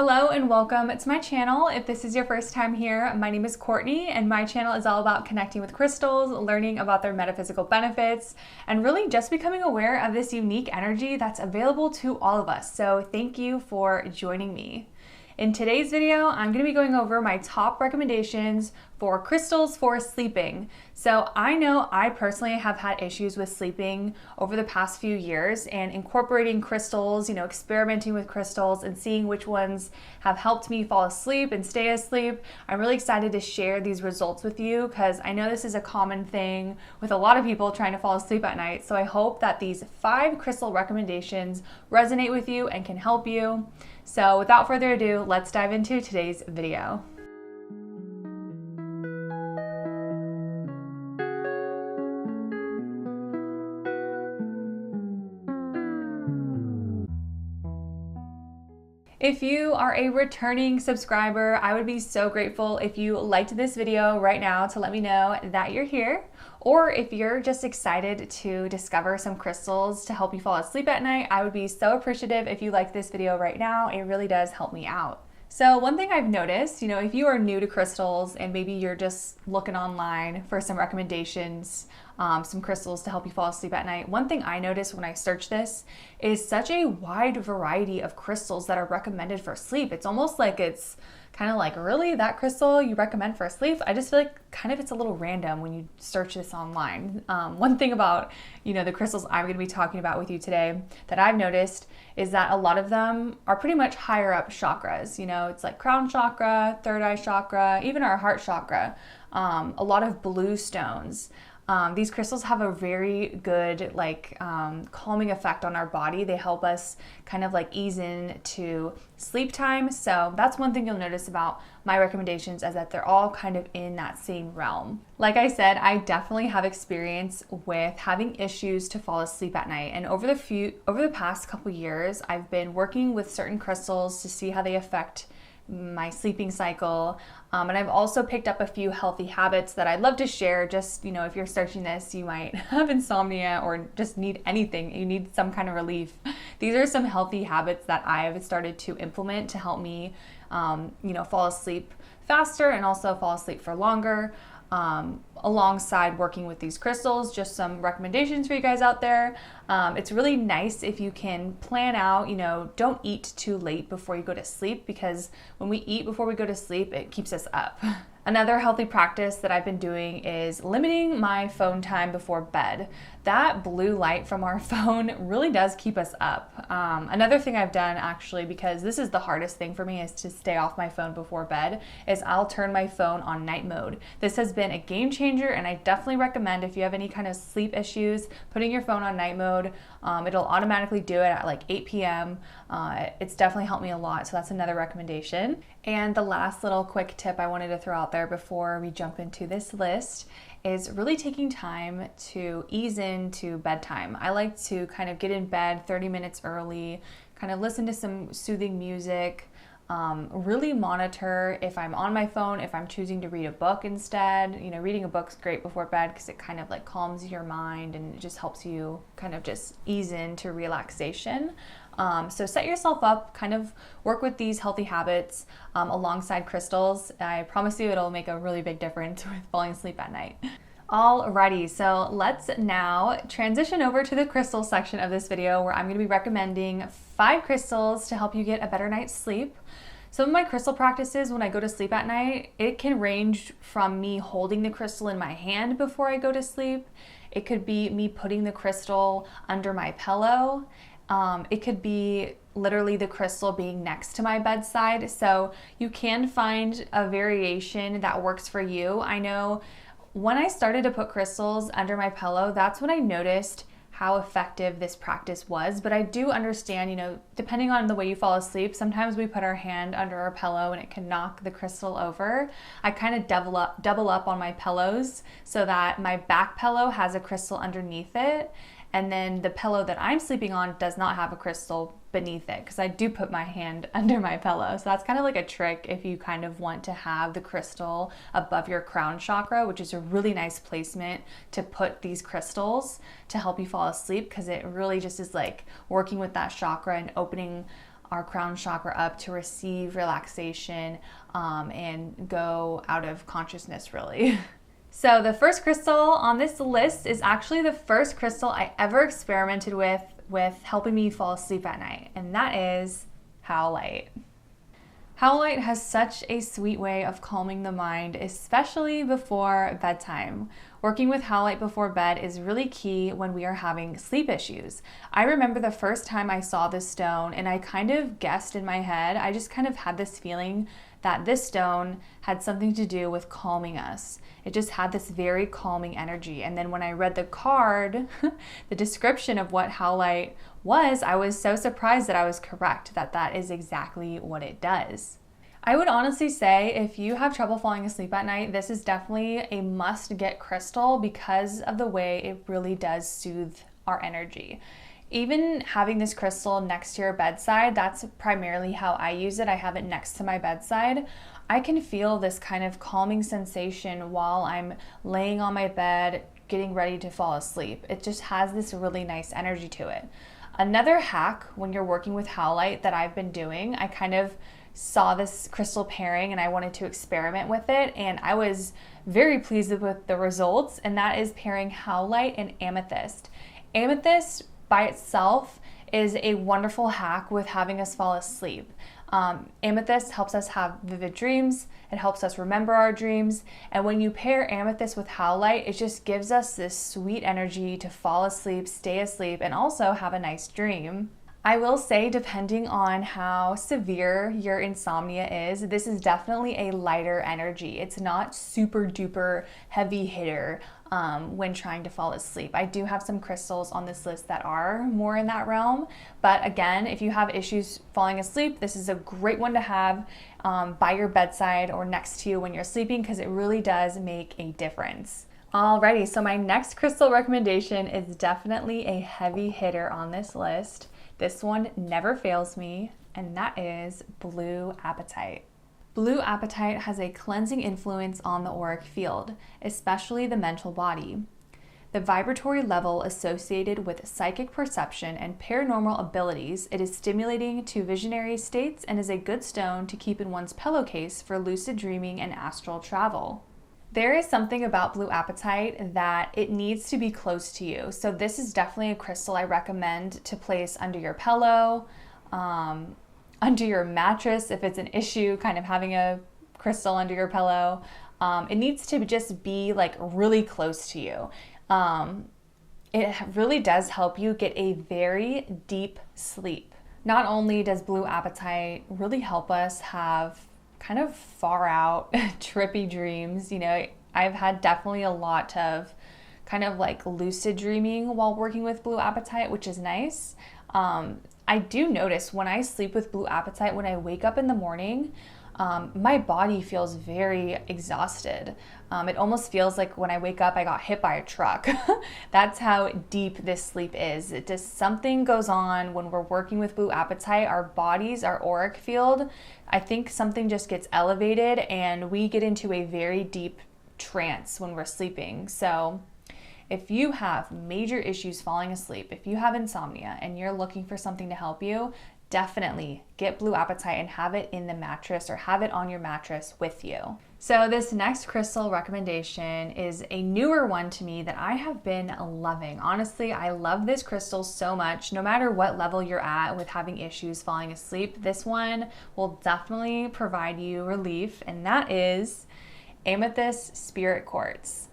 Hello and welcome to my channel. If this is your first time here, my name is Courtney and my channel is all about connecting with crystals, learning about their metaphysical benefits, and really just becoming aware of this unique energy that's available to all of us. So thank you for joining me. In today's video, I'm going to be going over my top recommendations for crystals for sleeping. So I know I personally have had issues with sleeping over the past few years, and incorporating crystals, experimenting with crystals and seeing which ones have helped me fall asleep and stay asleep. I'm really excited to share these results with you because I know this is a common thing with a lot of people trying to fall asleep at night. So I hope that these 5 crystal recommendations resonate with you and can help you. So without further ado, let's dive into today's video. If you are a returning subscriber, I would be so grateful if you liked this video right now to let me know that you're here. Or if you're just excited to discover some crystals to help you fall asleep at night, I would be so appreciative if you liked this video right now. It really does help me out. So one thing I've noticed, if you are new to crystals and maybe you're just looking online for some recommendations, some crystals to help you fall asleep at night, one thing I noticed when I search this is such a wide variety of crystals that are recommended for sleep. It's almost like it's kind of like, really, that crystal you recommend for sleep? I just feel like it's a little random when you search this online. One thing about, the crystals I'm going to be talking about with you today that I've noticed is that a lot of them are pretty much higher up chakras. It's like crown chakra, third eye chakra, even our heart chakra, a lot of blue stones. These crystals have a very good calming effect on our body. They help us kind of ease into sleep time. So that's one thing you'll notice about my recommendations is that they're all kind of in that same realm. Like I said, I definitely have experience with having issues to fall asleep at night. And over the past couple years, I've been working with certain crystals to see how they affect my sleeping cycle. And I've also picked up a few healthy habits that I'd love to share. Just, if you're searching this, you might have insomnia or just need anything. You need some kind of relief. These are some healthy habits that I've started to implement to help me, fall asleep faster and also fall asleep for longer. Alongside working with these crystals, just some recommendations for you guys out there. It's really nice if you can plan out, don't eat too late before you go to sleep, because when we eat before we go to sleep, it keeps us up. Another healthy practice that I've been doing is limiting my phone time before bed. That blue light from our phone really does keep us up. Another thing I've done, actually, because this is the hardest thing for me is to stay off my phone before bed, is I'll turn my phone on night mode. This has been a game changer, and I definitely recommend, if you have any kind of sleep issues, putting your phone on night mode. It'll automatically do it at 8 p.m. It's definitely helped me a lot, so that's another recommendation. And the last little quick tip I wanted to throw out there before we jump into this list is really taking time to ease into bedtime. I like to kind of get in bed 30 minutes early, kind of listen to some soothing music, really monitor if I'm on my phone, if I'm choosing to read a book instead. Reading a book's great before bed because it kind of calms your mind and it just helps you kind of just ease into relaxation. So set yourself up, kind of work with these healthy habits alongside crystals. I promise you it'll make a really big difference with falling asleep at night. Alrighty, so let's now transition over to the crystal section of this video where I'm going to be recommending 5 crystals to help you get a better night's sleep. Some of my crystal practices when I go to sleep at night, it can range from me holding the crystal in my hand before I go to sleep. It could be me putting the crystal under my pillow. It could be literally the crystal being next to my bedside. So you can find a variation that works for you. I know when I started to put crystals under my pillow, that's when I noticed how effective this practice was. But I do understand, depending on the way you fall asleep, sometimes we put our hand under our pillow and it can knock the crystal over. I kind of double up on my pillows so that my back pillow has a crystal underneath it. And then the pillow that I'm sleeping on does not have a crystal beneath it, because I do put my hand under my pillow. So that's kind of like a trick if you kind of want to have the crystal above your crown chakra, which is a really nice placement to put these crystals to help you fall asleep, because it really just is working with that chakra and opening our crown chakra up to receive relaxation and go out of consciousness, really. So the first crystal on this list is actually the first crystal I ever experimented with helping me fall asleep at night, and that is Howlite. Howlite has such a sweet way of calming the mind, especially before bedtime. Working with Howlite before bed is really key when we are having sleep issues. I remember the first time I saw this stone and I kind of guessed in my head, I just kind of had this feeling that this stone had something to do with calming us. It just had this very calming energy. And then when I read the card, the description of what Howlite was, I was so surprised that I was correct, that that is exactly what it does. I would honestly say if you have trouble falling asleep at night, this is definitely a must-get crystal because of the way it really does soothe our energy. Even having this crystal next to your bedside, that's primarily how I use it. I have it next to my bedside. I can feel this kind of calming sensation while I'm laying on my bed, getting ready to fall asleep. It just has this really nice energy to it. Another hack when you're working with Howlite that I've been doing, I kind of saw this crystal pairing and I wanted to experiment with it, and I was very pleased with the results, and that is pairing Howlite and Amethyst. Amethyst by itself is a wonderful hack with having us fall asleep. Amethyst helps us have vivid dreams. It helps us remember our dreams. And when you pair Amethyst with Howlite, it just gives us this sweet energy to fall asleep, stay asleep, and also have a nice dream. I will say, depending on how severe your insomnia is, this is definitely a lighter energy. It's not super duper heavy hitter when trying to fall asleep. I do have some crystals on this list that are more in that realm, but again, if you have issues falling asleep, this is a great one to have by your bedside or next to you when you're sleeping, because it really does make a difference. Alrighty, so my next crystal recommendation is definitely a heavy hitter on this list. This one never fails me, and that is blue apatite. Blue apatite has a cleansing influence on the auric field, especially the mental body. The vibratory level associated with psychic perception and paranormal abilities, it is stimulating to visionary states and is a good stone to keep in one's pillowcase for lucid dreaming and astral travel. There is something about blue apatite that it needs to be close to you. So this is definitely a crystal I recommend to place under your pillow, under your mattress if it's an issue, kind of having a crystal under your pillow. It needs to just be like really close to you. It really does help you get a very deep sleep. Not only does blue apatite really help us have kind of far out trippy dreams. You know, I've had definitely a lot of kind of like lucid dreaming while working with blue apatite, which is nice. I do notice when I sleep with blue apatite, when I wake up in the morning, my body feels very exhausted. It almost feels like when I wake up, I got hit by a truck. That's how deep this sleep is. It just, something goes on when we're working with blue apatite. Our bodies, our auric field, I think something just gets elevated and we get into a very deep trance when we're sleeping. So if you have major issues falling asleep, if you have insomnia and you're looking for something to help you, definitely get blue apatite and have it in the mattress or have it on your mattress with you. So this next crystal recommendation is a newer one to me that I have been loving. Honestly, I love this crystal so much. No matter what level you're at with having issues falling asleep, this one will definitely provide you relief, and that is Amethyst Spirit Quartz.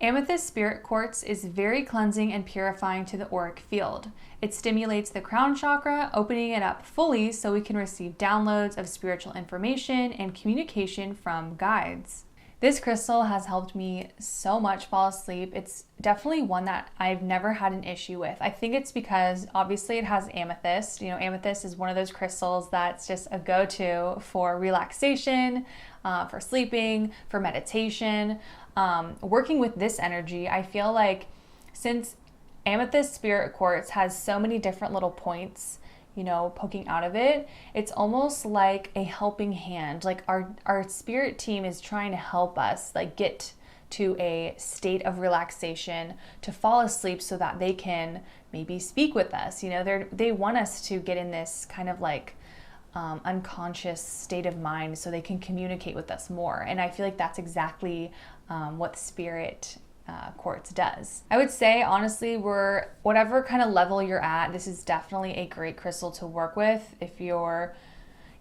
Amethyst Spirit Quartz is very cleansing and purifying to the auric field. It stimulates the crown chakra, opening it up fully so we can receive downloads of spiritual information and communication from guides. This crystal has helped me so much fall asleep. It's definitely one that I've never had an issue with. I think it's because obviously it has amethyst. You know, amethyst is one of those crystals that's just a go-to for relaxation, for sleeping, for meditation. Working with this energy, I feel like since Amethyst Spirit Quartz has so many different little points, you know, poking out of it, it's almost like a helping hand. Like our spirit team is trying to help us like get to a state of relaxation to fall asleep so that they can maybe speak with us. You know, they want us to get in this kind of like unconscious state of mind so they can communicate with us more. And I feel like that's exactly what spirit quartz does. I would say, honestly, whatever kind of level you're at, this is definitely a great crystal to work with. If you're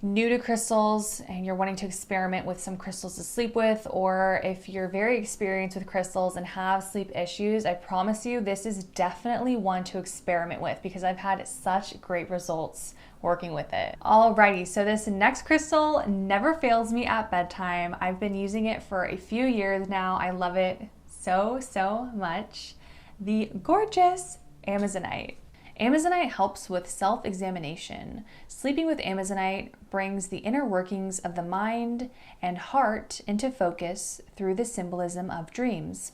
new to crystals and you're wanting to experiment with some crystals to sleep with, or if you're very experienced with crystals and have sleep issues, I promise you this is definitely one to experiment with because I've had such great results working with it. Alrighty, so this next crystal never fails me at bedtime. I've been using it for a few years now. I love it so much. The gorgeous Amazonite. Amazonite helps with self-examination. Sleeping with Amazonite brings the inner workings of the mind and heart into focus through the symbolism of dreams.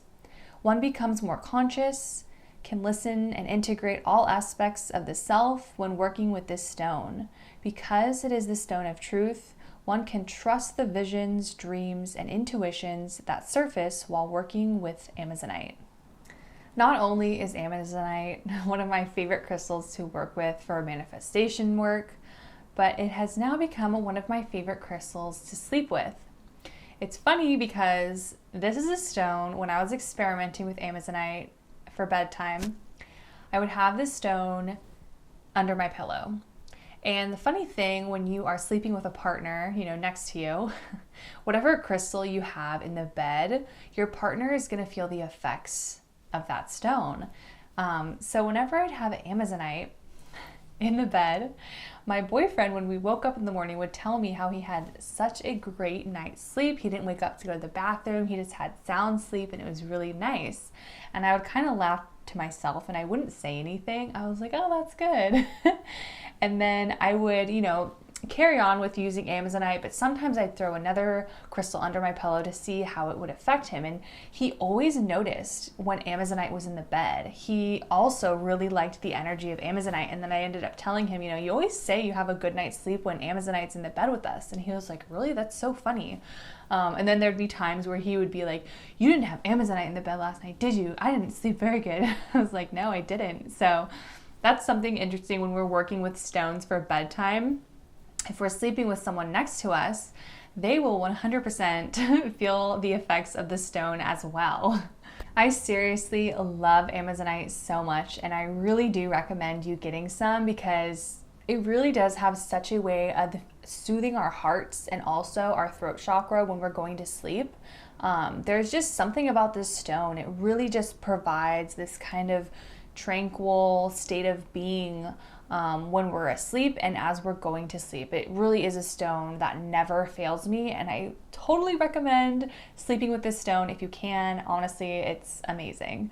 One becomes more conscious, can listen and integrate all aspects of the self when working with this stone. Because it is the stone of truth, one can trust the visions, dreams, and intuitions that surface while working with Amazonite. Not only is Amazonite one of my favorite crystals to work with for manifestation work, but it has now become one of my favorite crystals to sleep with. It's funny because this is a stone, when I was experimenting with Amazonite for bedtime, I would have this stone under my pillow. And the funny thing, when you are sleeping with a partner, next to you, whatever crystal you have in the bed, your partner is going to feel the effects of that stone. So whenever I'd have Amazonite in the bed, my boyfriend, when we woke up in the morning, would tell me how he had such a great night's sleep. He didn't wake up to go to the bathroom. He just had sound sleep and it was really nice. And I would kind of laugh to myself and I wouldn't say anything. I was like, oh, that's good. And then I would, carry on with using Amazonite, but sometimes I'd throw another crystal under my pillow to see how it would affect him. And he always noticed when Amazonite was in the bed. He also really liked the energy of Amazonite. And then I ended up telling him, you always say you have a good night's sleep when Amazonite's in the bed with us. And he was like, really? That's so funny. And then there'd be times where he would be like, you didn't have Amazonite in the bed last night, did you? I didn't sleep very good. I was like, no, I didn't. So that's something interesting when we're working with stones for bedtime. If we're sleeping with someone next to us, they will 100% feel the effects of the stone as well. I seriously love Amazonite so much, and I really do recommend you getting some because it really does have such a way of soothing our hearts and also our throat chakra when we're going to sleep. There's just something about this stone. It really just provides this kind of tranquil state of being when we're asleep and as we're going to sleep. It really is a stone that never fails me, and I totally recommend sleeping with this stone if you can. Honestly, it's amazing.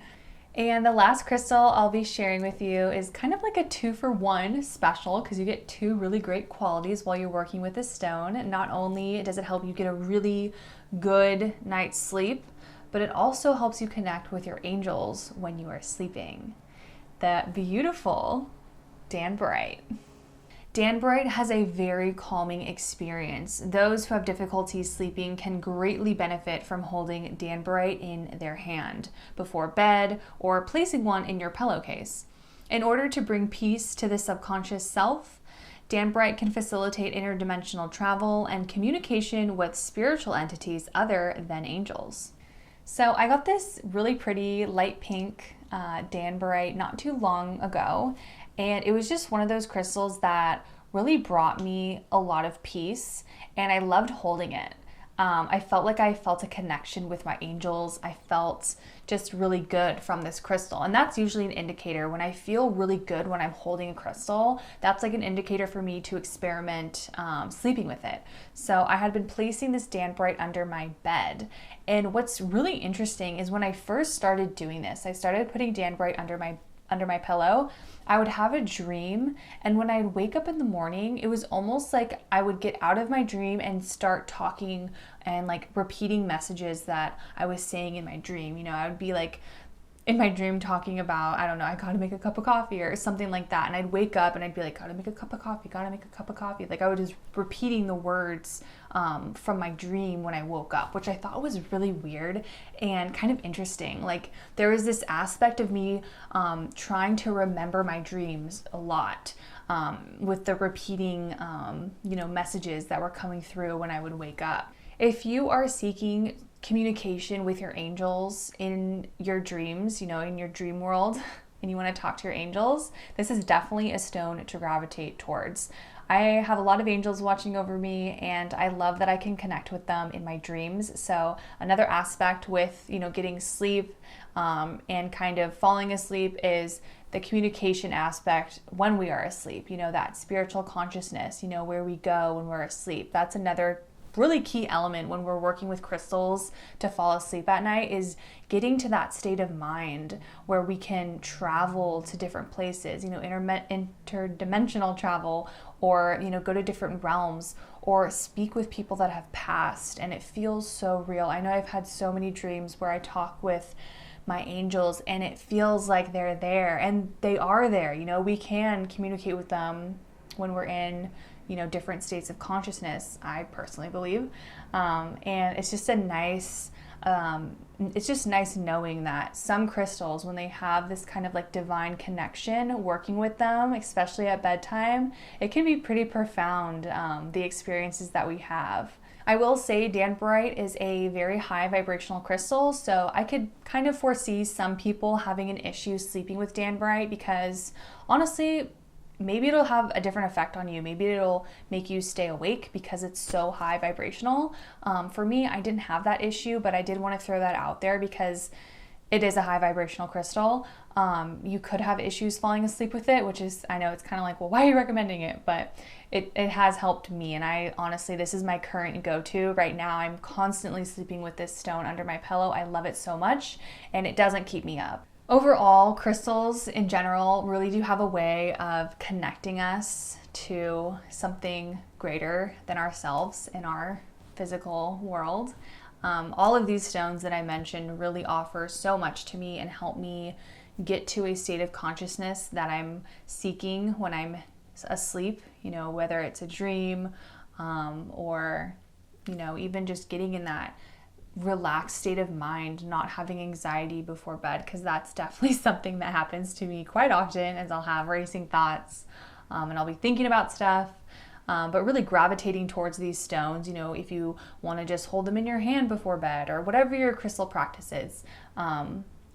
And the last crystal I'll be sharing with you is kind of like a 2-for-1 special because you get two really great qualities while you're working with this stone. Not only does it help you get a really good night's sleep, but it also helps you connect with your angels when you are sleeping. The beautiful Danburite. Danburite has a very calming experience. Those who have difficulties sleeping can greatly benefit from holding Danburite in their hand before bed or placing one in your pillowcase. In order to bring peace to the subconscious self, Danburite can facilitate interdimensional travel and communication with spiritual entities other than angels. So I got this really pretty light pink Danburite not too long ago, and it was just one of those crystals that really brought me a lot of peace, and I loved holding it. I felt like I felt a connection with my angels. I felt just really good from this crystal, and that's usually an indicator. When I feel really good when I'm holding a crystal, that's like an indicator for me to experiment sleeping with it. So I had been placing this Danburite under my bed, and what's really interesting is when I first started doing this, I started putting Danburite under my pillow, I would have a dream, and when I'd wake up in the morning, it was almost like I would get out of my dream and start talking and like repeating messages that I was saying in my dream. I would be like in my dream talking about, I don't know, I gotta make a cup of coffee or something like that. And I'd wake up and I'd be like, gotta make a cup of coffee, gotta make a cup of coffee. Like I was just repeating the words from my dream when I woke up, which I thought was really weird and kind of interesting. Like there was this aspect of me trying to remember my dreams a lot with the repeating, messages that were coming through when I would wake up. If you are seeking communication with your angels in your dreams, in your dream world, and you want to talk to your angels, this is definitely a stone to gravitate towards. I have a lot of angels watching over me, and I love that I can connect with them in my dreams. So another aspect with, getting sleep and kind of falling asleep is the communication aspect when we are asleep, that spiritual consciousness, where we go when we're asleep. That's another really key element when we're working with crystals to fall asleep at night, is getting to that state of mind where we can travel to different places, interdimensional travel, or go to different realms, or speak with people that have passed, and it feels so real. I know I've had so many dreams where I talk with my angels and it feels like they're there, and they are there. We can communicate with them when we're in different states of consciousness, I personally believe. And it's just nice knowing that some crystals, when they have this kind of like divine connection, working with them, especially at bedtime, it can be pretty profound, the experiences that we have. I will say Danburite is a very high vibrational crystal, so I could kind of foresee some people having an issue sleeping with Danburite because honestly, maybe it'll have a different effect on you. Maybe it'll make you stay awake because it's so high vibrational. For me, I didn't have that issue, but I did want to throw that out there because it is a high vibrational crystal. You could have issues falling asleep with it, which is, I know it's kind of like, well, why are you recommending it? But it has helped me. And I honestly, this is my current go-to right now. I'm constantly sleeping with this stone under my pillow. I love it so much, and it doesn't keep me up. Overall, crystals in general really do have a way of connecting us to something greater than ourselves in our physical world. All of these stones that I mentioned really offer so much to me and help me get to a state of consciousness that I'm seeking when I'm asleep, whether it's a dream or, even just getting in that relaxed state of mind, not having anxiety before bed, because that's definitely something that happens to me quite often, as I'll have racing thoughts and I'll be thinking about stuff, but really gravitating towards these stones, if you want to just hold them in your hand before bed, or whatever your crystal practice is,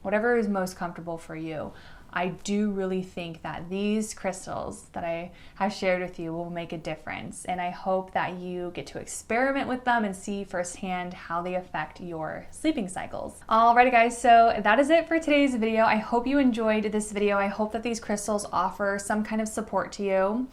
whatever is most comfortable for you. I do really think that these crystals that I have shared with you will make a difference, and I hope that you get to experiment with them and see firsthand how they affect your sleeping cycles. Alrighty guys, so that is it for today's video. I hope you enjoyed this video. I hope that these crystals offer some kind of support to you.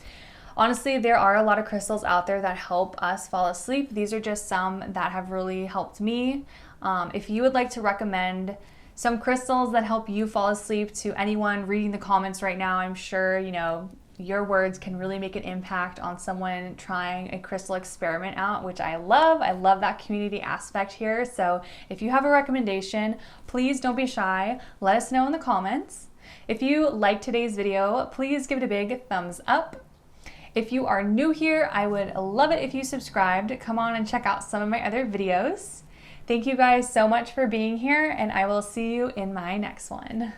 Honestly, there are a lot of crystals out there that help us fall asleep. These are just some that have really helped me. If you would like to recommend some crystals that help you fall asleep to anyone reading the comments right now, I'm sure, your words can really make an impact on someone trying a crystal experiment out, which I love. I love that community aspect here. So if you have a recommendation, please don't be shy. Let us know in the comments. If you liked today's video, please give it a big thumbs up. If you are new here, I would love it if you subscribed. Come on and check out some of my other videos. Thank you guys so much for being here, and I will see you in my next one.